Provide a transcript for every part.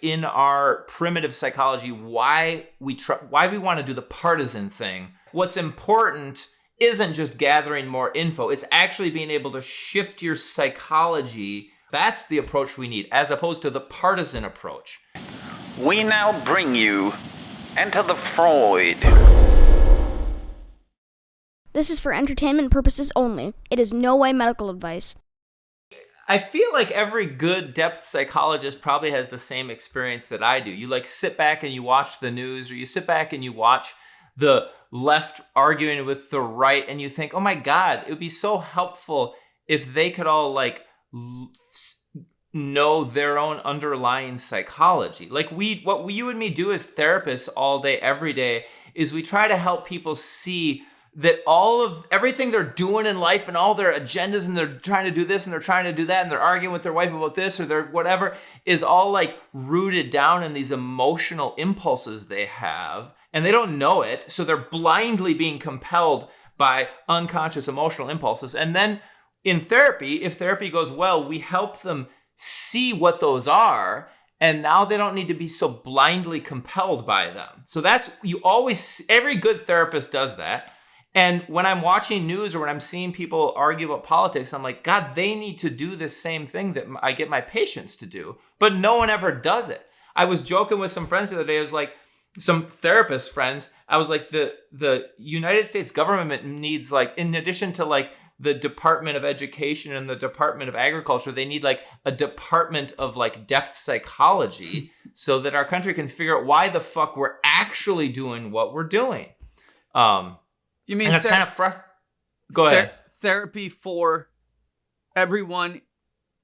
in our primitive psychology why we want to do the partisan thing. What's important isn't just gathering more info. It's actually being able to shift your psychology. That's the approach we need, as opposed to the partisan approach. We now bring you Enter the Freud. This is for entertainment purposes only. It is no way medical advice. I feel like every good depth psychologist probably has the same experience that I do. You like sit back and you watch the news, or you sit back and you watch the left arguing with the right, and you think, oh my God, it would be so helpful if they could all like know their own underlying psychology. Like what you and me do as therapists all day, every day, is we try to help people see that all of everything they're doing in life and all their agendas, and they're trying to do this and they're trying to do that and they're arguing with their wife about this or their whatever, is all like rooted down in these emotional impulses they have, and they don't know it. So they're blindly being compelled by unconscious emotional impulses. And then in therapy, if therapy goes well, we help them see what those are, and now they don't need to be so blindly compelled by them. So every good therapist does that. And when I'm watching news or when I'm seeing people argue about politics, I'm like, God, they need to do the same thing that I get my patients to do. But no one ever does it. I was joking with some friends the other day. I was like, some therapist friends, I was like, the United States government needs, like, in addition to like the Department of Education and the Department of Agriculture, they need like a department of like depth psychology so that our country can figure out why the fuck we're actually doing what we're doing. You mean and it's kind of frustrating. Go ahead. Therapy for everyone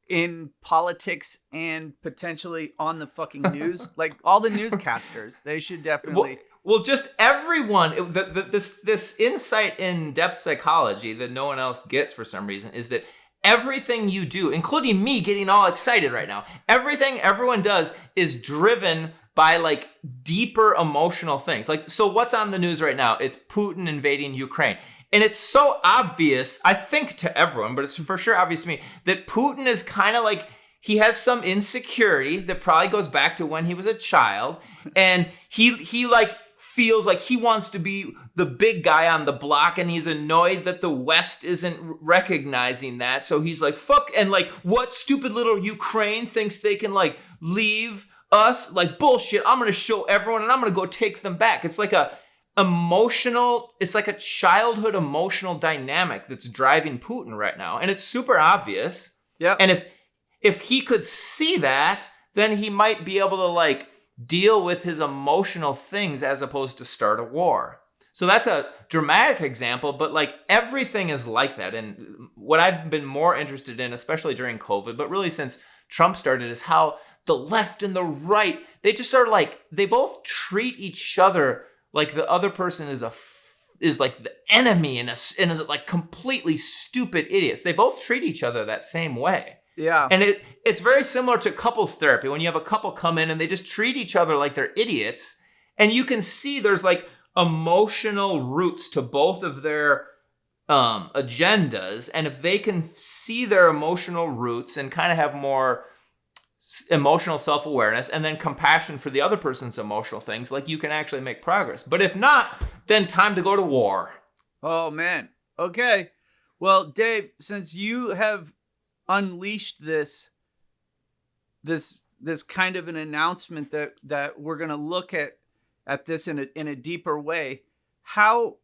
in politics and potentially on the fucking news? Like all the newscasters, they should definitely... Well, just everyone, this insight in depth psychology that no one else gets for some reason is that everything you do, including me getting all excited right now, everything everyone does is driven by like deeper emotional things. Like, so what's on the news right now? It's Putin invading Ukraine. And it's so obvious, I think, to everyone, but it's for sure obvious to me, that Putin is kind of like, he has some insecurity that probably goes back to when he was a child. And he like feels like he wants to be the big guy on the block, and he's annoyed that the West isn't recognizing that. So he's like, fuck, and like, what stupid little Ukraine thinks they can like leave us? Like, bullshit, I'm gonna show everyone and I'm gonna go take them back. It's like it's like a childhood emotional dynamic that's driving Putin right now. And it's super obvious. Yeah. And if he could see that, then he might be able to like deal with his emotional things as opposed to start a war. So that's a dramatic example, but like everything is like that. And what I've been more interested in, especially during COVID, but really since Trump started, is how the left and the right, they just are like, they both treat each other like the other person is like the enemy and is like completely stupid idiots. They both treat each other that same way. Yeah. And it's very similar to couples therapy when you have a couple come in and they just treat each other like they're idiots. And you can see there's like emotional roots to both of their agendas. And if they can see their emotional roots and kind of have more emotional self-awareness and then compassion for the other person's emotional things, like, you can actually make progress. But if not, then time to go to war. Oh, man. Okay. Well, Dave, since you have unleashed this kind of an announcement that we're going to look at this in a deeper way, how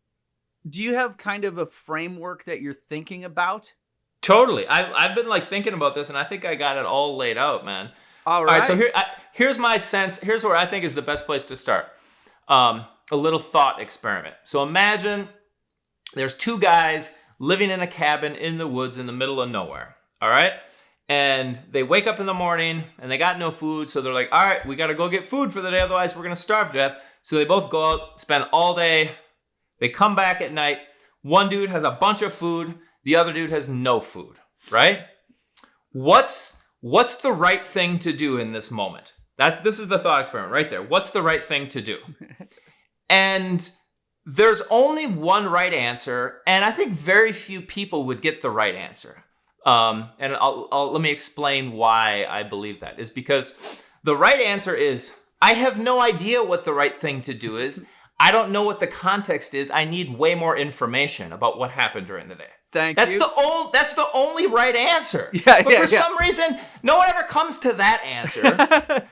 do you have kind of a framework that you're thinking about? Totally. I've been like thinking about this, and I think I got it all laid out, man. All right. So here's my sense. Here's where I think is the best place to start. A little thought experiment. So imagine there's two guys living in a cabin in the woods in the middle of nowhere. All right. And they wake up in the morning and they got no food. So they're like, all right, we got to go get food for the day. Otherwise, we're going to starve to death. So they both go out, spend all day. They come back at night. One dude has a bunch of food. The other dude has no food, right? What's the right thing to do in this moment? This is the thought experiment right there. What's the right thing to do? And there's only one right answer, and I think very few people would get the right answer. And let me explain why I believe that. Is because The right answer is, I have no idea what the right thing to do is. I don't know what the context is. I need way more information about what happened during the day. That's you. That's the only right answer. Yeah, but for some reason, no one ever comes to that answer.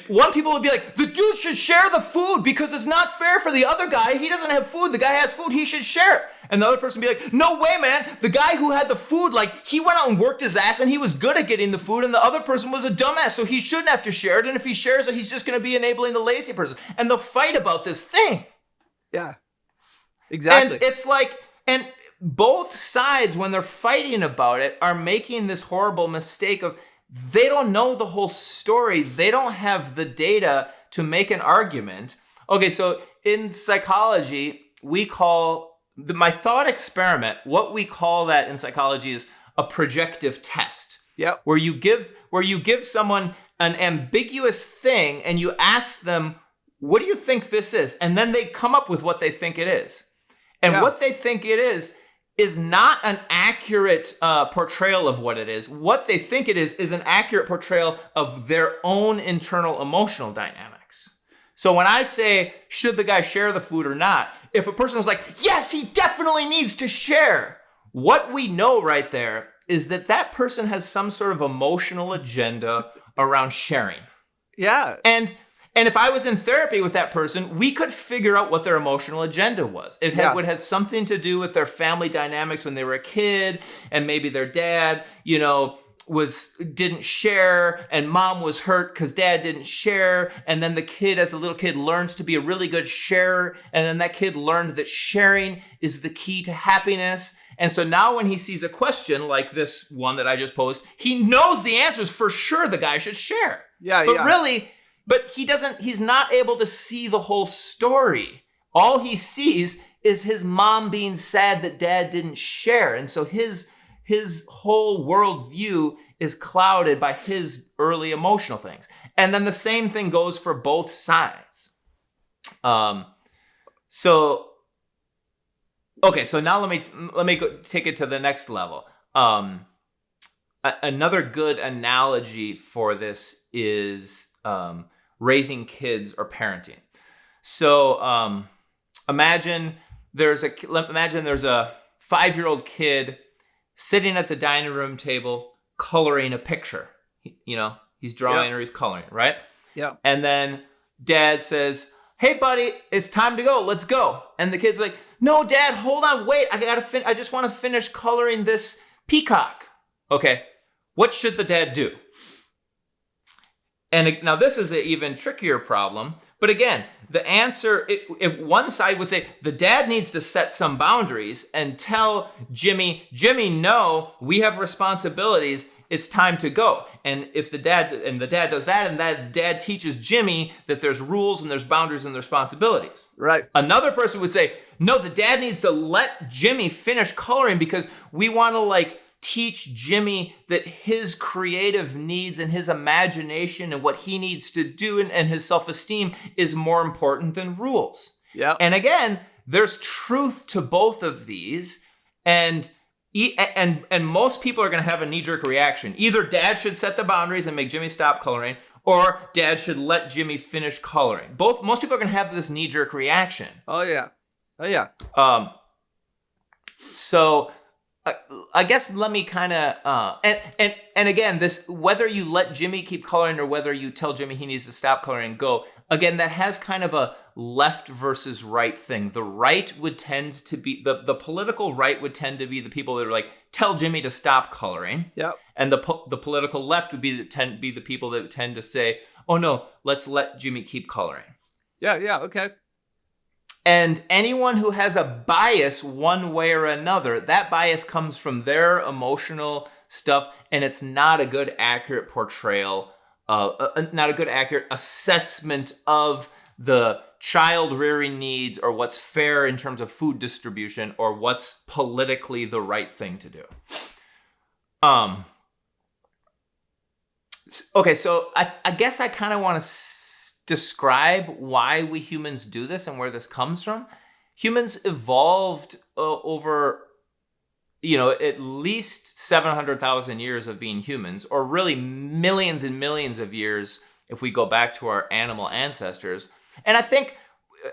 One people would be like, the dude should share the food because it's not fair for the other guy. He doesn't have food. The guy has food. He should share it. And the other person would be like, no way, man. The guy who had the food, like, he went out and worked his ass and he was good at getting the food. And the other person was a dumbass, so he shouldn't have to share it. And if he shares it, he's just going to be enabling the lazy person. And they'll fight about this thing. Yeah, exactly. And it's like, and both sides, when they're fighting about it, are making this horrible mistake of, they don't know the whole story. They don't have the data to make an argument. Okay, so in psychology, we call my thought experiment, what we call that in psychology is a projective test. Yep. Where you give someone an ambiguous thing and you ask them, what do you think this is? And then they come up with what they think it is. And what they think it is not an accurate portrayal of what it is. What they think it is an accurate portrayal of their own internal emotional dynamics. So when I say, should the guy share the food or not? If a person is like, yes, he definitely needs to share. What we know right there is that person has some sort of emotional agenda around sharing. Yeah. And if I was in therapy with that person, we could figure out what their emotional agenda was. It would have something to do with their family dynamics when they were a kid, and maybe their dad, didn't share, and mom was hurt because dad didn't share, and then the kid, as a little kid, learns to be a really good sharer, and then that kid learned that sharing is the key to happiness. And so now when he sees a question like this one that I just posed, he knows the answers for sure the guy should share. But he's not able to see the whole story. All he sees is his mom being sad that dad didn't share. And so his whole worldview is clouded by his early emotional things. And then the same thing goes for both sides. So now let me go take it to the next level. Another good analogy for this is raising kids or parenting. So imagine there's a 5-year-old kid sitting at the dining room table coloring a picture. He's drawing or he's coloring, right? Yeah. And then dad says, "Hey buddy, it's time to go. Let's go." And the kid's like, "No, dad, hold on, wait. I just want to finish coloring this peacock." Okay. What should the dad do? And now this is an even trickier problem. But again, the answer, if one side would say the dad needs to set some boundaries and tell Jimmy, no, we have responsibilities. It's time to go. And if the dad does that, and that dad teaches Jimmy that there's rules and there's boundaries and there's responsibilities. Right. Another person would say, no, the dad needs to let Jimmy finish coloring because we want to teach Jimmy that his creative needs and his imagination and what he needs to do and his self-esteem is more important than rules. Yeah. And again, there's truth to both of these, and most people are going to have a knee-jerk reaction. Either dad should set the boundaries and make Jimmy stop coloring, or dad should let Jimmy finish coloring. Most people are going to have this knee-jerk reaction. Oh yeah. So I guess let me kind of and again, this, whether you let Jimmy keep coloring or whether you tell Jimmy he needs to stop coloring and go, again, that has kind of a left versus right thing. The right would tend to be the political right would tend to be the people that are like, tell Jimmy to stop coloring. Yep. And the political left would be the people that tend to say, oh no, let's let Jimmy keep coloring. Yeah, okay. And anyone who has a bias one way or another, that bias comes from their emotional stuff, and it's not a good, accurate portrayal, not a good, accurate assessment of the child rearing needs or what's fair in terms of food distribution or what's politically the right thing to do. Okay, so I guess I kind of want to describe why we humans do this and where this comes from. Humans evolved over, at least 700,000 years of being humans, or really millions and millions of years if we go back to our animal ancestors. And I think,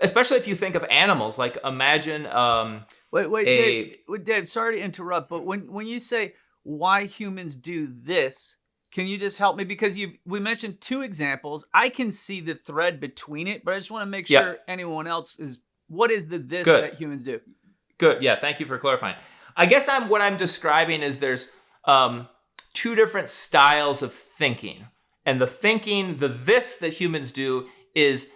especially if you think of animals, like imagine Dave, sorry to interrupt, but when you say why humans do this, can you just help me? Because we mentioned two examples. I can see the thread between it, but I just want to make sure anyone else is, what is the this Good. that humans do? Good. Yeah, thank you for clarifying. I guess what I'm describing is there's two different styles of thinking. And the this that humans do is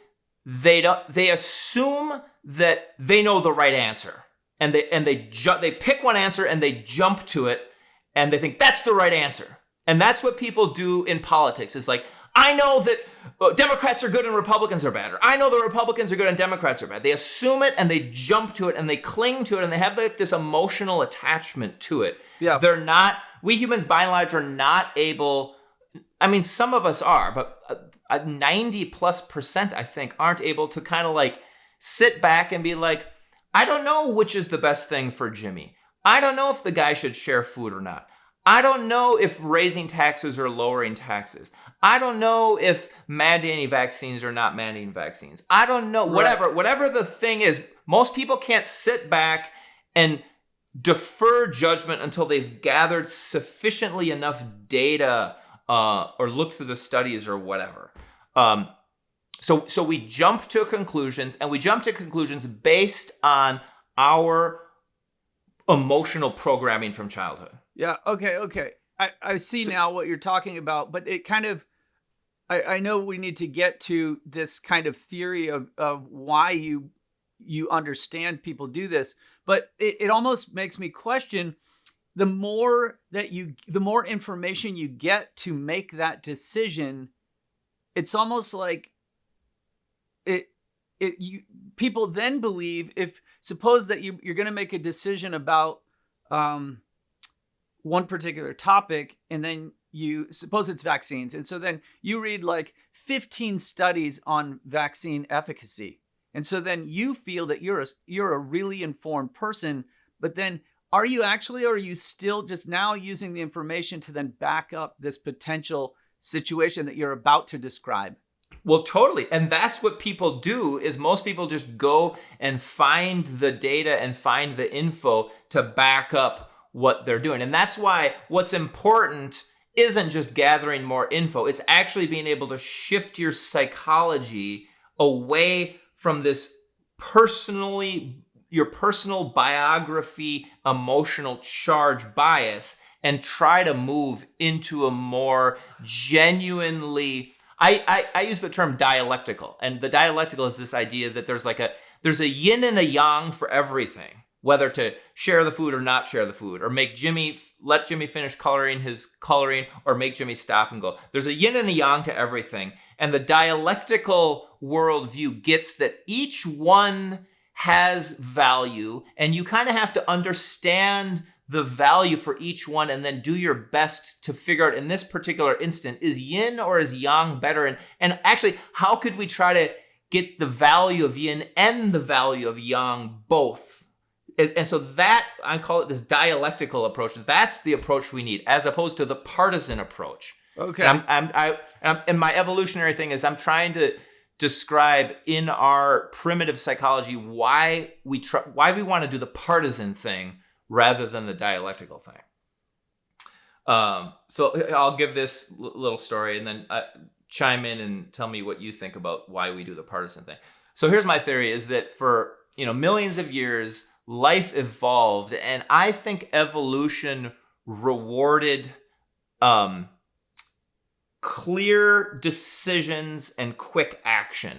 they assume that they know the right answer. And they pick one answer and they jump to it and they think that's the right answer. And that's what people do in politics. It's like, I know that Democrats are good and Republicans are bad. Or I know the Republicans are good and Democrats are bad. They assume it and they jump to it and they cling to it and they have like this emotional attachment to it. Yeah. We humans by and large are not able, I mean, some of us are, but 90+% I think aren't able to kind of like sit back and be like, I don't know which is the best thing for Jimmy. I don't know if the guy should share food or not. I don't know if raising taxes or lowering taxes. I don't know if mandating vaccines or not mandating vaccines. I don't know. Whatever the thing is, most people can't sit back and defer judgment until they've gathered sufficiently enough data or looked through the studies or whatever. So we jump to conclusions, and we jump to conclusions based on our emotional programming from childhood. Yeah. Okay. I see now what you're talking about, but it kind of, I know we need to get to this kind of theory of why you understand people do this, but it almost makes me question the more information you get to make that decision. It's almost like people then believe, if suppose that you're going to make a decision about one particular topic, and then you suppose it's vaccines. And so then you read like 15 studies on vaccine efficacy. And so then you feel that you're a really informed person, but then are you actually, or are you still just now using the information to then back up this potential situation that you're about to describe? Well, totally. And that's what people do, is most people just go and find the data and find the info to back up what they're doing. And that's why what's important isn't just gathering more info. It's actually being able to shift your psychology away from this your personal biography, emotional charge bias, and try to move into a more genuinely, I use the term dialectical. And the dialectical is this idea that there's a yin and a yang for everything. Whether to share the food or not share the food, or let Jimmy finish coloring his coloring, or make Jimmy stop and go. There's a yin and a yang to everything. And the dialectical worldview gets that each one has value, and you kind of have to understand the value for each one and then do your best to figure out, in this particular instant, is yin or is yang better? And actually, how could we try to get the value of yin and the value of yang both? And so that, I call it this dialectical approach. That's the approach we need, as opposed to the partisan approach. Okay. And my evolutionary thing is I'm trying to describe in our primitive psychology why we want to do the partisan thing rather than the dialectical thing. So I'll give this little story and then chime in and tell me what you think about why we do the partisan thing. So here's my theory: is that for millions of years, life evolved, and I think evolution rewarded clear decisions and quick action.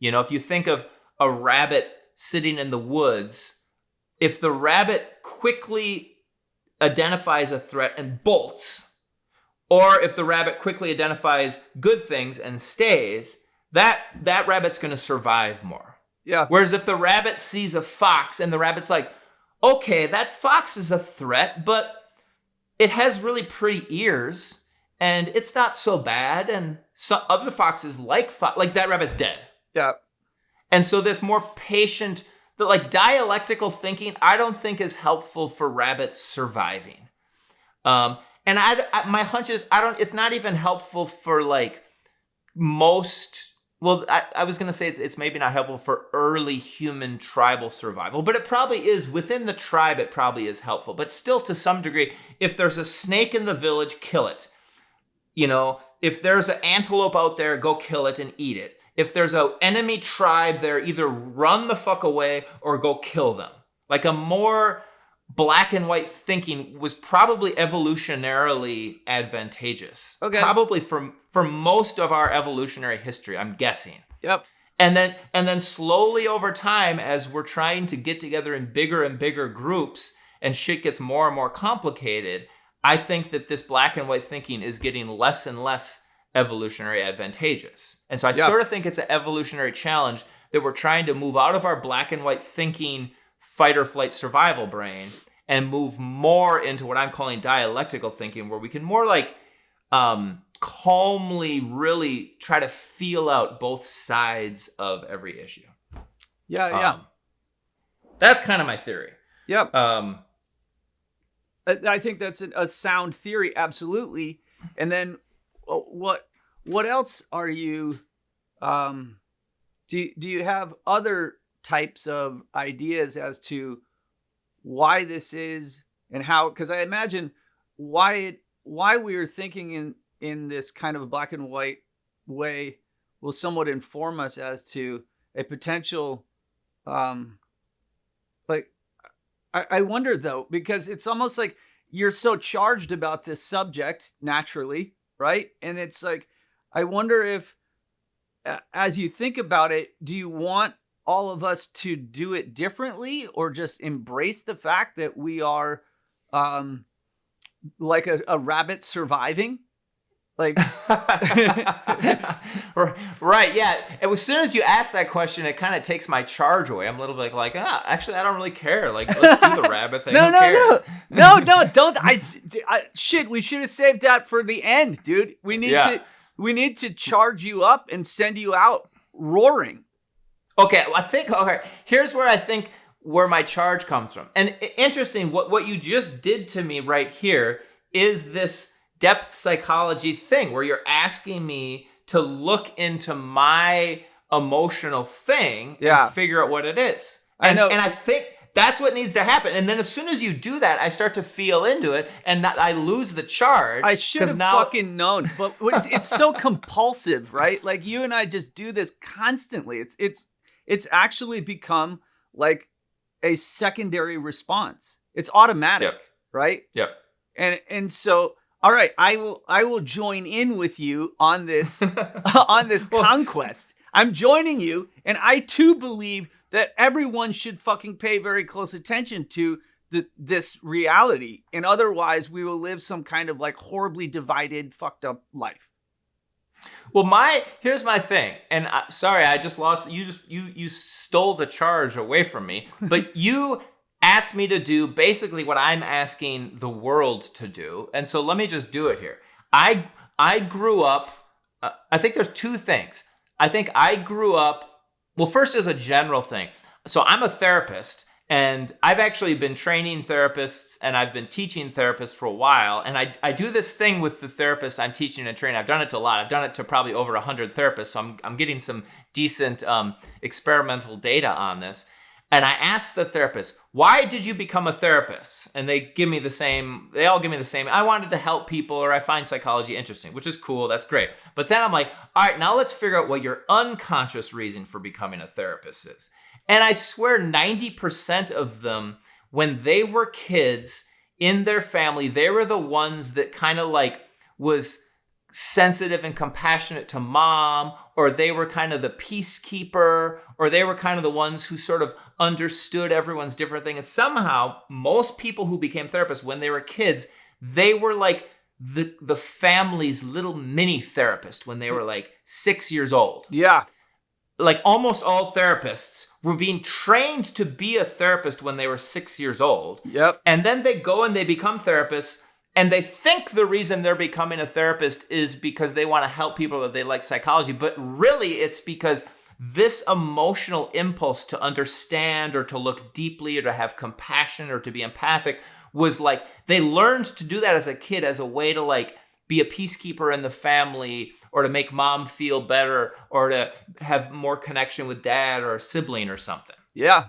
If you think of a rabbit sitting in the woods, if the rabbit quickly identifies a threat and bolts, or if the rabbit quickly identifies good things and stays, that rabbit's going to survive more. Yeah. Whereas if the rabbit sees a fox and the rabbit's like, okay, that fox is a threat, but it has really pretty ears and it's not so bad. And some other foxes like that rabbit's dead. Yeah. And so this more patient, dialectical thinking, I don't think is helpful for rabbits surviving. And my hunch is it's not even helpful for I was going to say it's maybe not helpful for early human tribal survival, but it probably is. Within the tribe, it probably is helpful. But still, to some degree, if there's a snake in the village, kill it. If there's an antelope out there, go kill it and eat it. If there's an enemy tribe there, either run the fuck away or go kill them. Like a more black and white thinking was probably evolutionarily advantageous. Okay. Probably for most of our evolutionary history, I'm guessing. Yep. And then slowly over time, as we're trying to get together in bigger and bigger groups and shit gets more and more complicated, I think that this black and white thinking is getting less and less evolutionary advantageous. And so I sort of think it's an evolutionary challenge that we're trying to move out of our black and white thinking fight or flight survival brain and move more into what I'm calling dialectical thinking, where we can more like calmly really try to feel out both sides of every issue. Yeah. That's kind of my theory. Yep. I think that's a sound theory, absolutely. And then what else are you do you have other types of ideas as to why this is and how? Because I imagine why we are thinking in this kind of a black and white way will somewhat inform us as to a potential I wonder though, because it's almost like you're so charged about this subject naturally, right? And it's like, I wonder if, as you think about it, do you want all of us to do it differently or just embrace the fact that we are like a rabbit surviving? Like, right, yeah. And as soon as you ask that question, it kind of takes my charge away. I'm a little bit like, actually, I don't really care. Like, let's do the rabbit thing. No, don't. Shit, we should have saved that for the end, dude. We need to charge you up and send you out roaring. Okay, here's where I think where my charge comes from. And interesting, what you just did to me right here is this depth psychology thing where you're asking me to look into my emotional thing and figure out what it is. I know. And I think that's what needs to happen. And then as soon as you do that, I start to feel into it and I lose the charge. I should have fucking known, but it's so compulsive, right? Like you and I just do this constantly. It's actually become like a secondary response. It's automatic, right? Yep. And so, all right, I will join in with you on this on this conquest. I'm joining you, and I too believe that everyone should fucking pay very close attention to this reality, and otherwise we will live some kind of like horribly divided, fucked up life. Well, here's my thing, and sorry, I just lost. You stole the charge away from me, but you asked me to do basically what I'm asking the world to do, and so let me just do it here. I grew up. I think there's two things. I think I grew up. Well, first as a general thing. So I'm a therapist, and I've actually been training therapists, and I've been teaching therapists for a while. And I do this thing with the therapists I'm teaching and training. I've done it to a lot. I've done it to probably over 100 therapists. So I'm getting some decent experimental data on this. And I asked the therapist, why did you become a therapist? And they all give me the same. I wanted to help people, or I find psychology interesting, which is cool. That's great. But then I'm like, all right, now let's figure out what your unconscious reason for becoming a therapist is. And I swear 90% of them, when they were kids in their family, they were the ones that kind of like was sensitive and compassionate to mom, or they were kind of the peacekeeper, or they were kind of the ones who sort of understood everyone's different thing. And somehow most people who became therapists when they were kids, they were like the family's little mini therapist when they were like 6 years old. Yeah. Like almost all therapists were being trained to be a therapist when they were 6 years old. Yep. And then they go and they become therapists, and they think the reason they're becoming a therapist is because they want to help people, that they like psychology. But really, it's because this emotional impulse to understand or to look deeply or to have compassion or to be empathic was like, they learned to do that as a kid as a way to like be a peacekeeper in the family, or to make mom feel better or to have more connection with dad or a sibling or something. Yeah.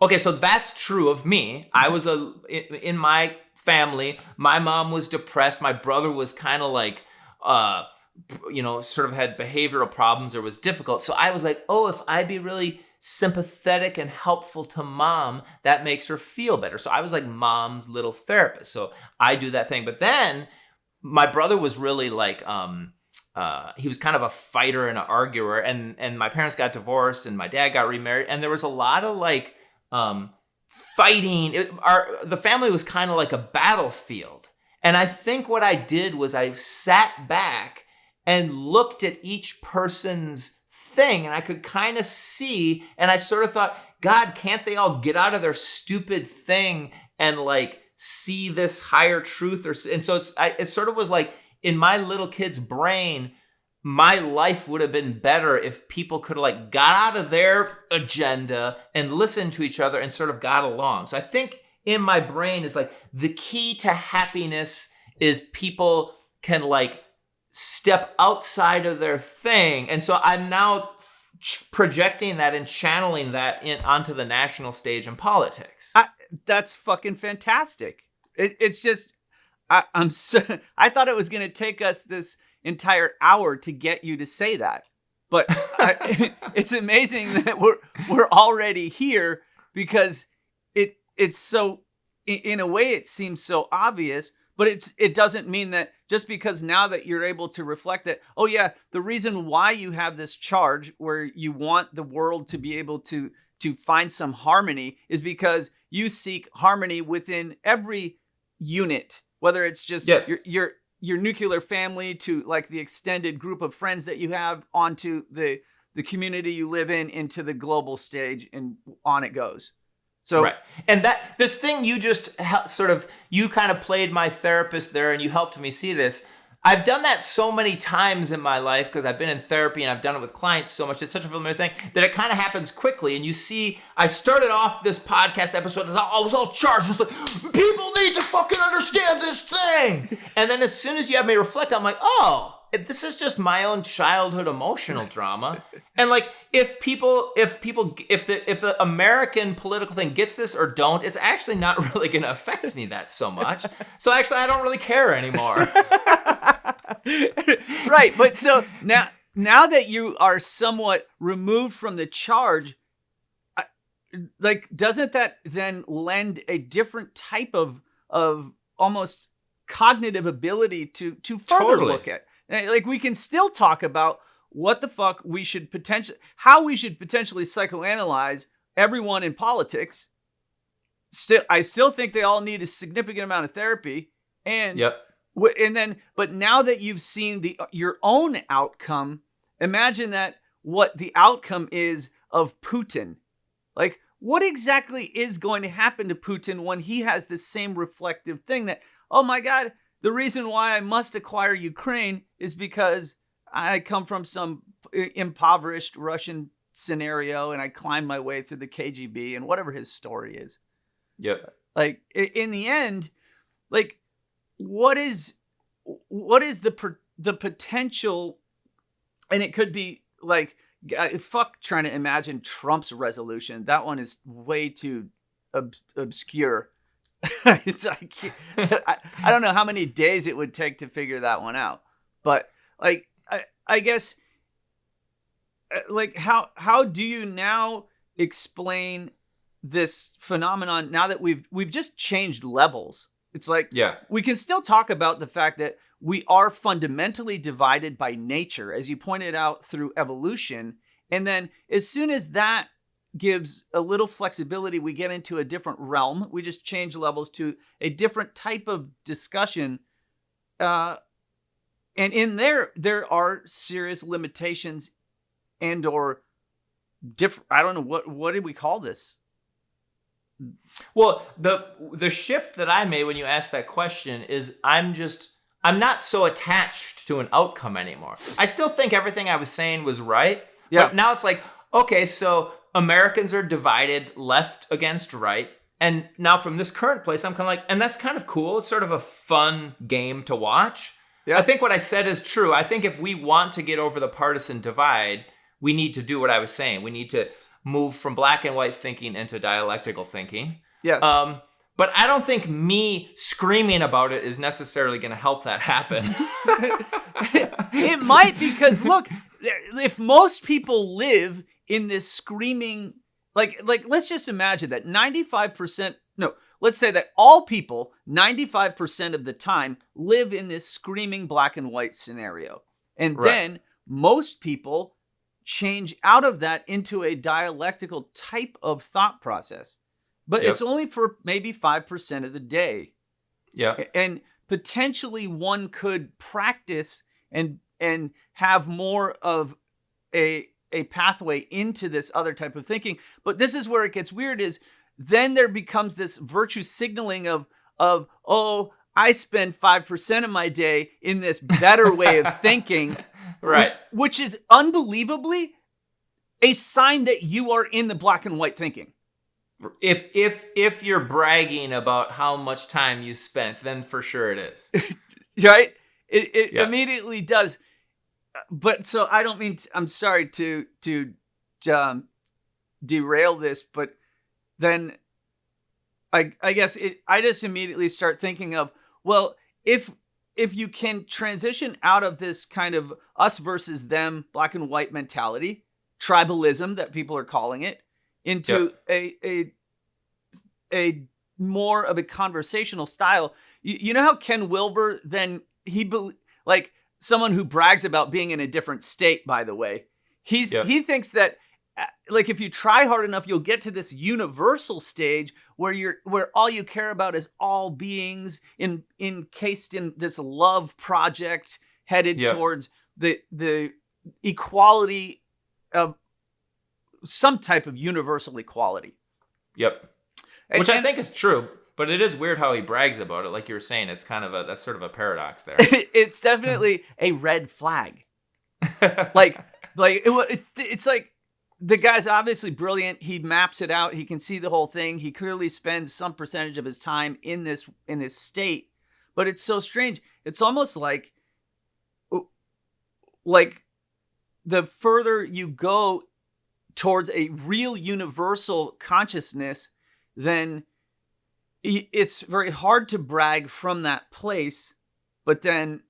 Okay, so that's true of me. I was in my family, my mom was depressed. My brother was kind of like, sort of had behavioral problems or was difficult. So I was like, oh, if I be really sympathetic and helpful to mom, that makes her feel better. So I was like mom's little therapist. So I do that thing. But then my brother was really like, he was kind of a fighter and an arguer. And my parents got divorced and my dad got remarried. And there was a lot of like fighting. The family was kind of like a battlefield. And I think what I did was I sat back and looked at each person's thing, and I could kind of see, and I sort of thought, God, can't they all get out of their stupid thing and like see this higher truth? And so it sort of was like in my little kid's brain, my life would have been better if people could have like got out of their agenda and listened to each other and sort of got along. So I think in my brain is like the key to happiness is people can like step outside of their thing. And so I'm now projecting that and channeling that onto the national stage in politics. That's fucking fantastic. It's just, I thought it was going to take us this entire hour to get you to say that. But it's amazing that we're already here because it's so, in a way, it seems so obvious, but it doesn't mean that just because now that you're able to reflect that, oh yeah, the reason why you have this charge where you want the world to be able to find some harmony is because you seek harmony within every unit, whether it's just your nuclear family to like the extended group of friends that you have onto the community you live in into the global stage and on it goes. So, right. And this thing you just you kind of played my therapist there and you helped me see this. I've done that so many times in my life because I've been in therapy and I've done it with clients so much. It's such a familiar thing that it kind of happens quickly. And you see, I started off this podcast episode, I was all charged. It's like, people need to fucking understand this thing. And then as soon as you have me reflect, I'm like, oh, this is just my own childhood emotional drama. And like, if the American political thing gets this or don't, it's actually not really going to affect me that so much. So actually, I don't really care anymore. Right. But so now that you are somewhat removed from the charge, like, doesn't that then lend a different type of almost cognitive ability to further look at? Like, we can still talk about what the fuck how we should potentially psychoanalyze everyone in politics. I still think they all need a significant amount of therapy. And but now that you've seen your own outcome, imagine what the outcome is of Putin. Like, what exactly is going to happen to Putin when he has this same reflective thing that, oh my God, the reason why I must acquire Ukraine is because I come from some impoverished Russian scenario and I climbed my way through the KGB and whatever his story is. Yep. Like, in the end, like, what is the potential? And it could be like, fuck trying to imagine Trump's resolution. That one is way too obscure. It's like, I don't know how many days it would take to figure that one out. But like, I guess, like, how do you now explain this phenomenon now that we've just changed levels? It's like, we can still talk about the fact that we are fundamentally divided by nature, as you pointed out, through evolution. And then as soon as that gives a little flexibility, we get into a different realm. We just change levels to a different type of discussion. And in there are serious limitations and or different, I don't know, what did we call this? Well, the shift that I made when you asked that question is I'm not so attached to an outcome anymore. I still think everything I was saying was right. Yeah. But now it's like, okay, so Americans are divided left against right. And now from this current place, I'm kind of like, and that's kind of cool. It's sort of a fun game to watch. Yeah. I think what I said is true. I think if we want to get over the partisan divide, we need to do what I was saying. We need to move from black and white thinking into dialectical thinking. Yes. But I don't think me screaming about it is necessarily going to help that happen. It might, because look, if most people live in this screaming, like let's just imagine that 95%, no, let's say that all people 95% of the time live in this screaming black and white scenario. And then most people change out of that into a dialectical type of thought process. But it's only for maybe 5% of the day. Yeah. And potentially one could practice and have more of a pathway into this other type of thinking. But this is where it gets weird, is then there becomes this virtue signaling of oh, I spend 5% of my day in this better way of thinking. Right. Which is unbelievably a sign that you are in the black and white thinking. If you're bragging about how much time you spent, then for sure it is. Right? It immediately does. But so I don't mean I'm sorry to derail this, but then I guess I just immediately start thinking of, well, if you can transition out of this kind of us versus them black and white mentality, tribalism that people are calling it, into a more of a conversational style. You know how Ken Wilber, then like someone who brags about being in a different state, by the way, he thinks that like if you try hard enough, you'll get to this universal stage where all you care about is all beings encased in this love project headed towards the equality of some type of universal equality. Yep. Which I think is true, but it is weird how he brags about it. Like you were saying, it's kind of that's sort of a paradox there. It's definitely a red flag. It's like the guy's obviously brilliant. He maps it out. He can see the whole thing. He clearly spends some percentage of his time in this state, but it's so strange. It's almost like the further you go towards a real universal consciousness, then it's very hard to brag from that place. But then,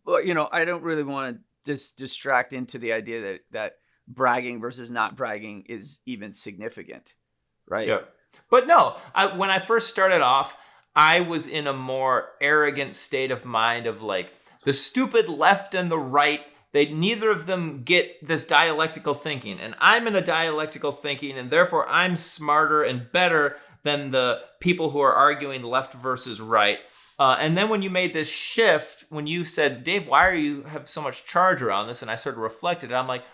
I don't really want to just distract into the idea that bragging versus not bragging is even significant, right? Yeah. But no, when I first started off, I was in a more arrogant state of mind of like the stupid left and the right. Neither of them get this dialectical thinking. And I'm in a dialectical thinking, and therefore I'm smarter and better than the people who are arguing left versus right. And then when you made this shift, when you said, Dave, why are you have so much charge around this? And I sort of reflected, and I'm like,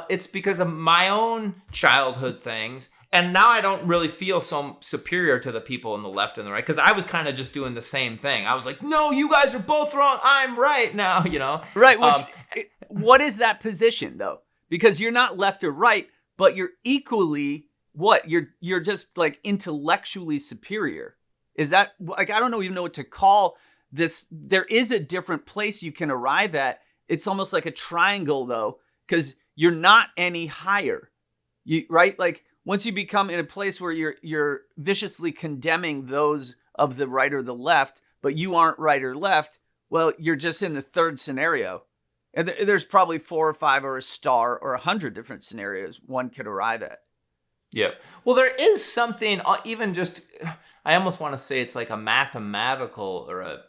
it's because of my own childhood things. And now I don't really feel so superior to the people on the left and the right, because I was kind of just doing the same thing. I was like, no, you guys are both wrong. I'm right now, Right. What is that position, though? Because you're not left or right, but you're equally what? You're just like intellectually superior. Is that like, I don't even know what to call this. There is a different place you can arrive at. It's almost like a triangle, though, because you're not any higher. Right? Like, once you become in a place where you're viciously condemning those of the right or the left, but you aren't right or left, well, you're just in the third scenario. And there's probably 4 or 5 or a star or 100 different scenarios one could arrive at. Yeah. Well, there is something, even just, I almost want to say it's like a mathematical or a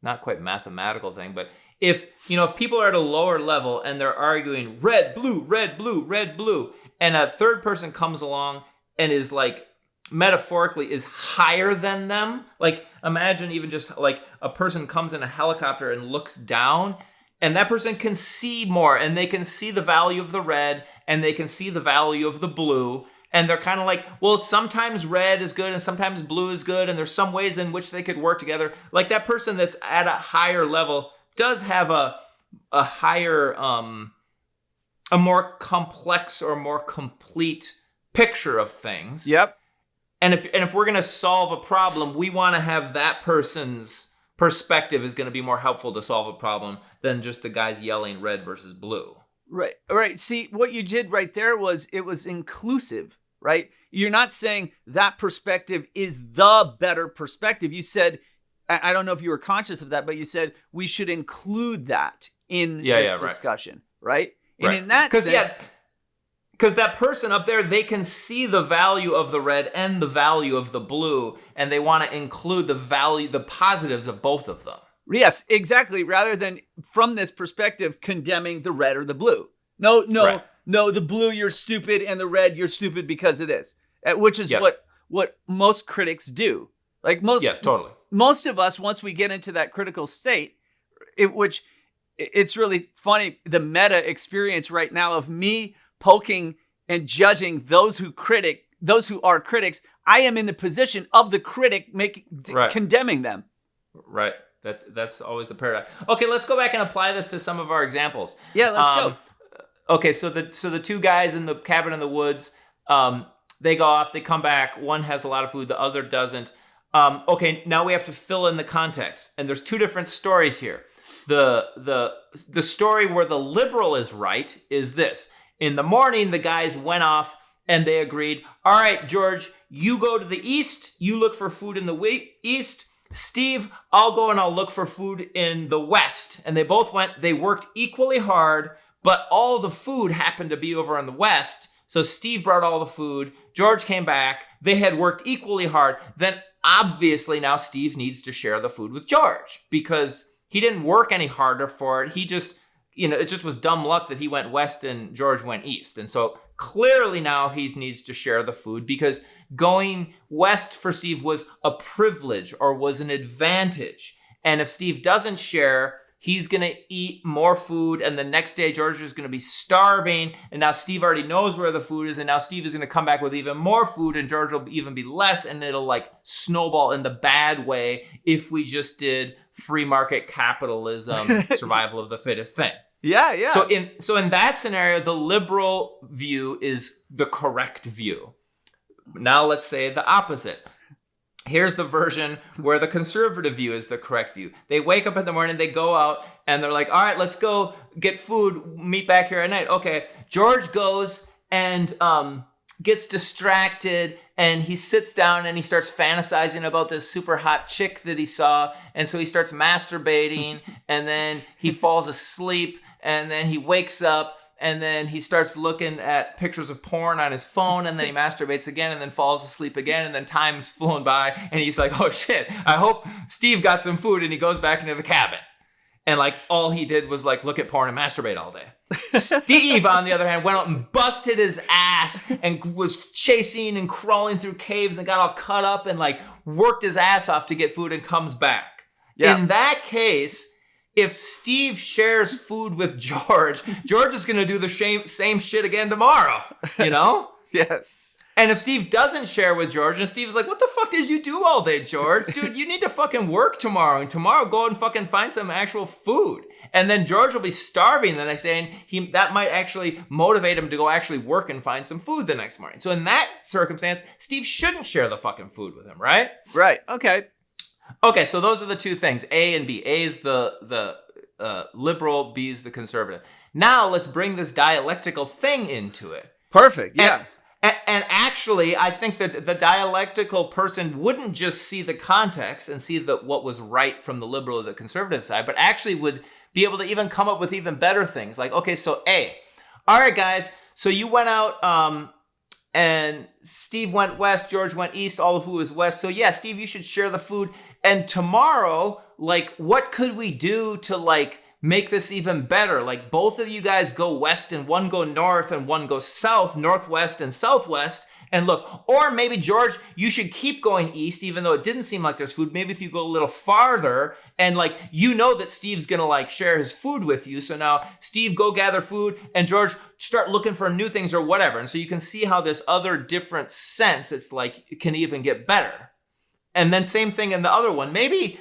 not quite mathematical thing, but if people are at a lower level and they're arguing red, blue, red, blue, red, blue, and a third person comes along and is like metaphorically is higher than them. Like imagine even just like a person comes in a helicopter and looks down, and that person can see more, and they can see the value of the red, and they can see the value of the blue. And they're kind of like, well, sometimes red is good and sometimes blue is good. And there's some ways in which they could work together. Like that person that's at a higher level does have a higher, a more complex or more complete picture of things. Yep. And if we're going to solve a problem, we want to have that person's perspective is going to be more helpful to solve a problem than just the guys yelling red versus blue. Right. See, what you did right there was it was inclusive, right? You're not saying that perspective is the better perspective. You said, I don't know if you were conscious of that, but you said we should include that in this discussion, right? And in that sense... Because that person up there, they can see the value of the red and the value of the blue, and they want to include the positives of both of them. Yes, exactly. Rather than from this perspective condemning the red or the blue. No, the blue you're stupid, and the red you're stupid because of this, which is what most critics do. Like most of us, once we get into that critical state, which it's really funny, the meta experience right now of me poking and judging those who are critics. I am in the position of the critic condemning them. Right. That's always the paradox. Okay, let's go back and apply this to some of our examples. Yeah, let's go. Okay, so the two guys in the cabin in the woods, they go off, they come back. One has a lot of food, the other doesn't. Okay, now we have to fill in the context, and there's two different stories here. The story where the liberal is right is this. In the morning, the guys went off and they agreed, all right, George, you go to the east. You look for food in the east. Steve, I'll go and I'll look for food in the west. And they both went. They worked equally hard, but all the food happened to be over in the west. So Steve brought all the food. George came back. They had worked equally hard. Then obviously now Steve needs to share the food with George because he didn't work any harder for it. He just... it just was dumb luck that he went west and George went east. And so clearly now he needs to share the food because going west for Steve was a privilege or was an advantage. And if Steve doesn't share, he's going to eat more food. And the next day, George is going to be starving. And now Steve already knows where the food is. And now Steve is going to come back with even more food and George will even be less. And it'll like snowball in the bad way if we just did free market capitalism, survival of the fittest thing. Yeah. So in that scenario, the liberal view is the correct view. Now let's say the opposite. Here's the version where the conservative view is the correct view. They wake up in the morning, they go out, and they're like, all right, let's go get food, meet back here at night. Okay, George goes and gets distracted, and he sits down and he starts fantasizing about this super hot chick that he saw, and so he starts masturbating, and then he falls asleep, and then he wakes up, and then he starts looking at pictures of porn on his phone, and then he masturbates again, and then falls asleep again, and then time's flown by, and he's like, oh shit, I hope Steve got some food, and he goes back into the cabin. And like all he did was like look at porn and masturbate all day. Steve, on the other hand, went out and busted his ass and was chasing and crawling through caves and got all cut up and like worked his ass off to get food and comes back. Yeah. In that case, if Steve shares food with George, George is going to do the same shit again tomorrow, you know? Yeah. And if Steve doesn't share with George, and Steve's like, what the fuck did you do all day, George? Dude, you need to fucking work tomorrow. And tomorrow, go out and fucking find some actual food. And then George will be starving the next day, and that might actually motivate him to go actually work and find some food the next morning. So in that circumstance, Steve shouldn't share the fucking food with him, right? Right. Okay. Okay, so those are the two things, A and B. A is the liberal, B is the conservative. Now let's bring this dialectical thing into it. Perfect, yeah. And actually, I think that the dialectical person wouldn't just see the context and see what was right from the liberal or the conservative side, but actually would be able to even come up with even better things. Like, okay, so A. All right, guys, so you went out and Steve went west, George went east, all of who was west. So yeah, Steve, you should share the food. And tomorrow, like, what could we do to, like, make this even better? Like, both of you guys go west and one go north and one goes south, northwest and southwest. And look, or maybe George, you should keep going east, even though it didn't seem like there's food. Maybe if you go a little farther and like, you know that Steve's going to like share his food with you. So now Steve, go gather food and George, start looking for new things or whatever. And so you can see how this other different sense, it's like, it can even get better. And then same thing in the other one. Maybe,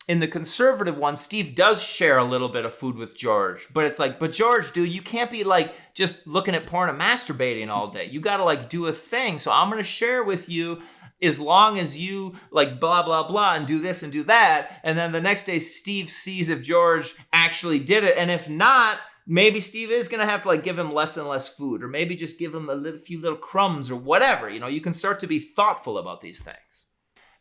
in the conservative one, Steve does share a little bit of food with George, but it's like, but George, dude, you can't be like just looking at porn and masturbating all day. You got to like do a thing. So I'm going to share with you as long as you like blah, blah, blah and do this and do that. And then the next day, Steve sees if George actually did it. And if not, maybe Steve is going to have to like give him less and less food, or maybe just give him few little crumbs or whatever. You know, you can start to be thoughtful about these things.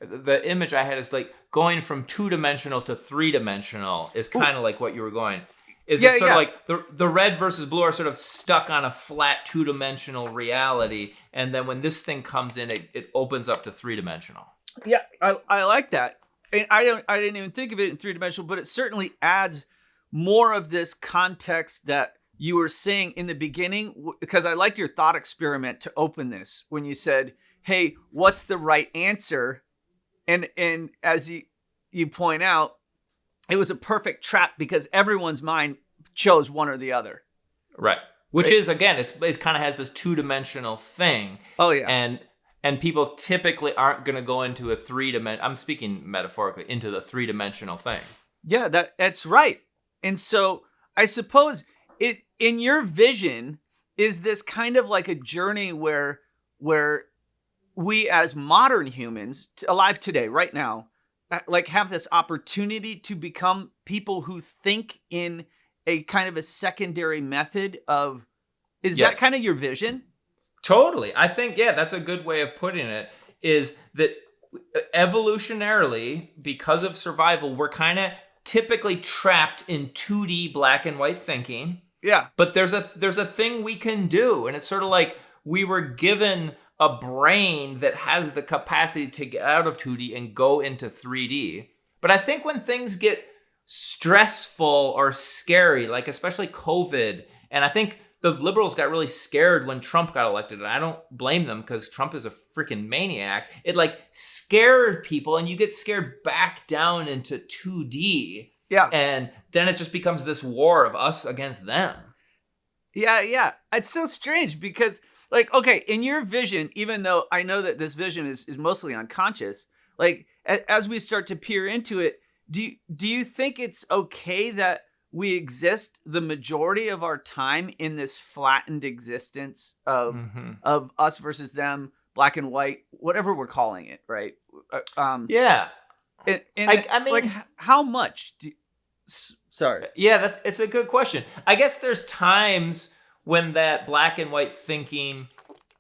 The image I had is like going from 2-dimensional to 3-dimensional is kind of like what you were going. Is it sort of like the red versus blue are sort of stuck on a flat 2-dimensional reality, and then when this thing comes in, it opens up to 3-dimensional. Yeah, I like that. And I didn't even think of it in 3-dimensional, but it certainly adds more of this context that you were saying in the beginning, because I like your thought experiment to open this when you said, hey, what's the right answer? And as you point out, it was a perfect trap because everyone's mind chose one or the other. Right. Which is, again, it kind of has this 2-dimensional thing. Oh, yeah. And people typically aren't going to go into a 3-dimensional, I'm speaking metaphorically, into the 3-dimensional thing. Yeah, that's right. And so I suppose in your vision, is this kind of like a journey where we as modern humans alive today, right now, like have this opportunity to become people who think in a kind of a secondary method of, is that kind of your vision? Totally. I think, that's a good way of putting it, is that evolutionarily, because of survival, we're kind of typically trapped in 2D black and white thinking. Yeah. But there's a thing we can do. And it's sort of like we were given a brain that has the capacity to get out of 2D and go into 3D. But I think when things get stressful or scary, like especially COVID, and I think the liberals got really scared when Trump got elected, and I don't blame them because Trump is a freaking maniac. It like scared people, and you get scared back down into 2D. Yeah. And then it just becomes this war of us against them. Yeah. It's so strange because, like, okay, in your vision, even though I know that this vision is mostly unconscious, like as we start to peer into it, do you think it's okay that we exist the majority of our time in this flattened existence of us versus them, black and white, whatever we're calling it, right? Yeah. And I mean, like, how much? Sorry. Yeah, it's a good question. I guess there's times when that black and white thinking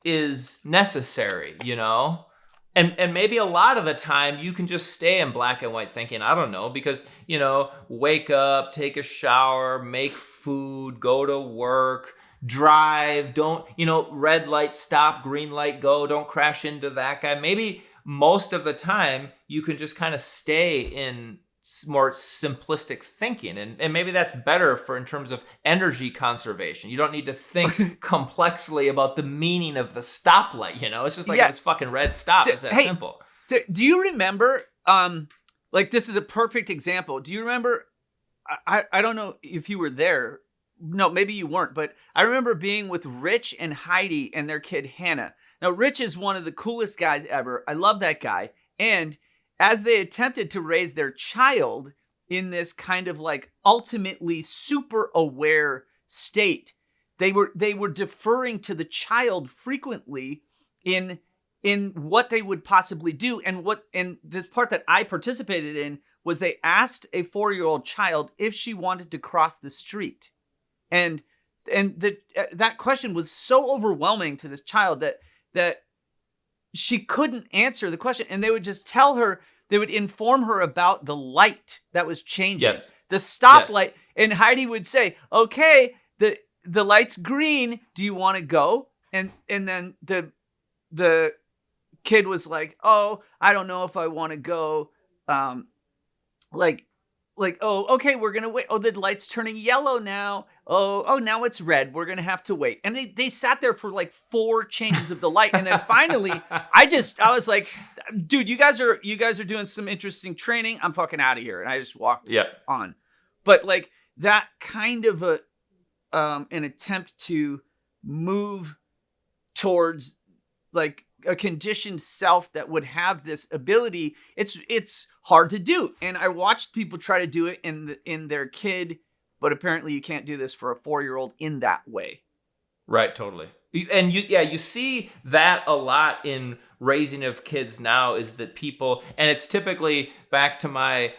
is necessary, you know? And maybe a lot of the time you can just stay in black and white thinking, I don't know, because, you know, wake up, take a shower, make food, go to work, drive, don't, you know, red light, stop, green light, go, don't crash into that guy. Maybe most of the time you can just kind of stay in more simplistic thinking, and maybe that's better for in terms of energy conservation. You don't need to think complexly about the meaning of the stoplight, you know? It's just like it's fucking red stop. It's that simple. Do you remember, like this is a perfect example. Do you remember, I don't know if you were there. No, maybe you weren't, but I remember being with Rich and Heidi and their kid Hannah. Now, Rich is one of the coolest guys ever. I love that guy. And as they attempted to raise their child in this kind of like ultimately super aware state, they were deferring to the child frequently in what they would possibly do. And this part that I participated in was they asked a 4-year-old child if she wanted to cross the street. And that question was so overwhelming to this child that she couldn't answer the question. And they would just tell her, they would inform her about the light that was changing. Yes. The stoplight. Yes. And Heidi would say, okay, the light's green. Do you want to go? And then the kid was like, oh, I don't know if I want to go. Like, oh, okay, we're going to wait. Oh, the light's turning yellow now. Oh, now it's red. We're going to have to wait. And they sat there for like 4 changes of the light. And then finally, I was like, dude, you guys are doing some interesting training. I'm fucking out of here. And I just walked on. But like that kind of an attempt to move towards like a conditioned self that would have this ability, it's hard to do. And I watched people try to do it in their kid, but apparently you can't do this for a 4-year-old in that way. Right, totally. And you see that a lot in raising of kids now, is that people, and it's typically back to my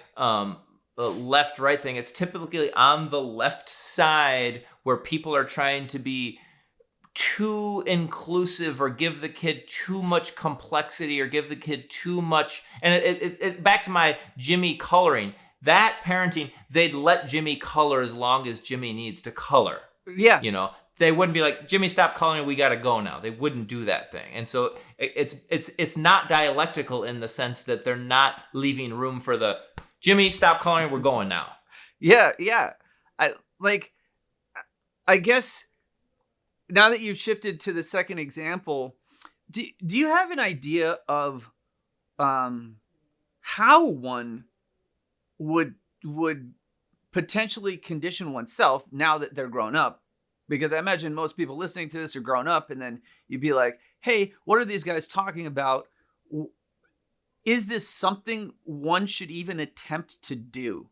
left right thing, it's typically on the left side where people are trying to be too inclusive or give the kid too much complexity or give the kid too much. And it back to my Jimmy coloring, that parenting, they'd let Jimmy color as long as Jimmy needs to color. Yes. You know, they wouldn't be like, Jimmy, stop coloring, we got to go now. They wouldn't do that thing. And so it's not dialectical in the sense that they're not leaving room for the, Jimmy, stop coloring, we're going now. Yeah. I guess now that you've shifted to the second example, do you have an idea of how one would potentially condition oneself now that they're grown up? Because I imagine most people listening to this are grown up, and then you'd be like, hey, what are these guys talking about? Is this something one should even attempt to do?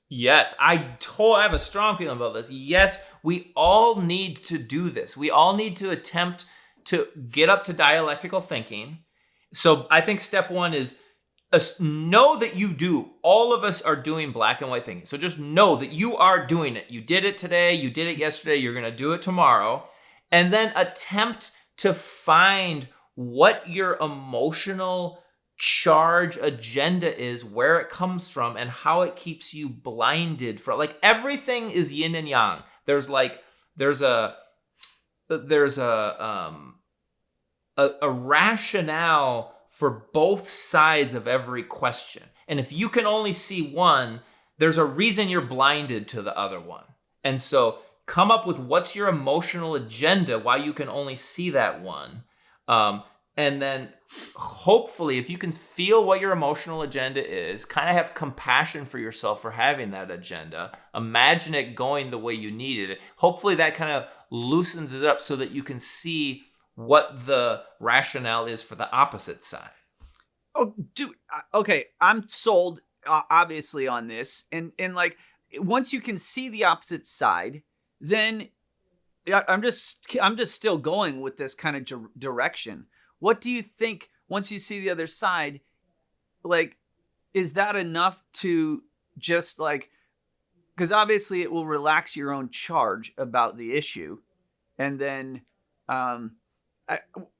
Yes, I have a strong feeling about this. Yes, we all need to do this. We all need to attempt to get up to dialectical thinking. So I think step one is know that you do. All of us are doing black and white thinking. So just know that you are doing it. You did it today. You did it yesterday. You're going to do it tomorrow. And then attempt to find what your emotional charge agenda is, where it comes from, and how it keeps you blinded from, like, everything is yin and yang. There's a rationale for both sides of every question. And if you can only see one, there's a reason you're blinded to the other one. And so come up with what's your emotional agenda, why you can only see that one. And then hopefully, if you can feel what your emotional agenda is, kind of have compassion for yourself for having that agenda, imagine it going the way you needed it. Hopefully that kind of loosens it up so that you can see what the rationale is for the opposite side. Oh, dude. Okay. I'm sold, obviously, on this. And like, once you can see the opposite side, then I'm just still going with this kind of direction. What do you think once you see the other side, like, is that enough to just like, because obviously it will relax your own charge about the issue. And then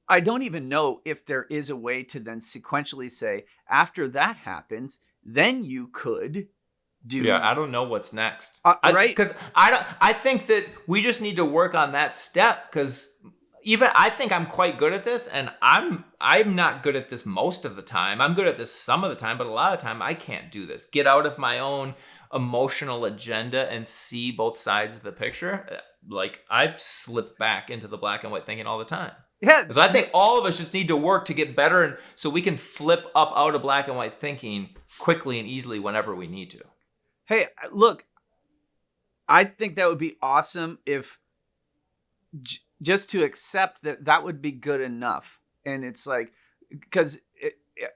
I don't even know if there is a way to then sequentially say, after that happens, then you could do. Yeah, I don't know what's next. Right? Because I think that we just need to work on that step, because even I think I'm quite good at this, and I'm not good at this most of the time. I'm good at this some of the time, but a lot of the time I can't do this. Get out of my own emotional agenda and see both sides of the picture. Like, I slip back into the black and white thinking all the time. Yeah. So I think all of us just need to work to get better, and so we can flip up out of black and white thinking quickly and easily whenever we need to. Hey, look, I think that would be awesome if just to accept that would be good enough. And it's like, because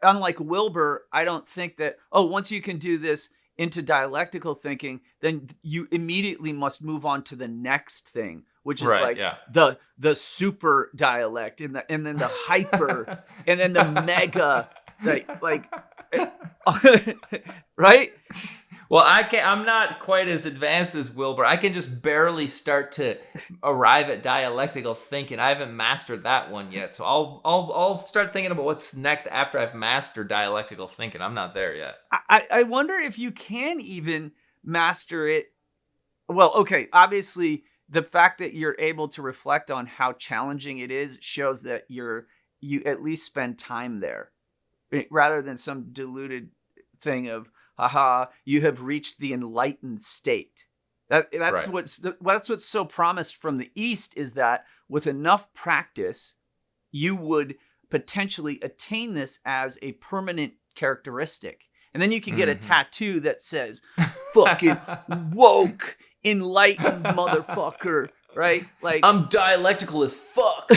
unlike Wilbur, I don't think that, once you can do this into dialectical thinking, then you immediately must move on to the next thing, which is the super dialect and then the hyper and then the mega, like right? Well, I'm not quite as advanced as Wilbur. I can just barely start to arrive at dialectical thinking. I haven't mastered that one yet. So I'll start thinking about what's next after I've mastered dialectical thinking. I'm not there yet. I wonder if you can even master it. Well, okay, obviously the fact that you're able to reflect on how challenging it is shows that you at least spend time there, rather than some diluted thing of, haha, you have reached the enlightened state. That's right. What's so promised from the East, is that with enough practice, you would potentially attain this as a permanent characteristic. And then you can get a tattoo that says, fucking woke, enlightened motherfucker, right? Like, I'm dialectical as fuck.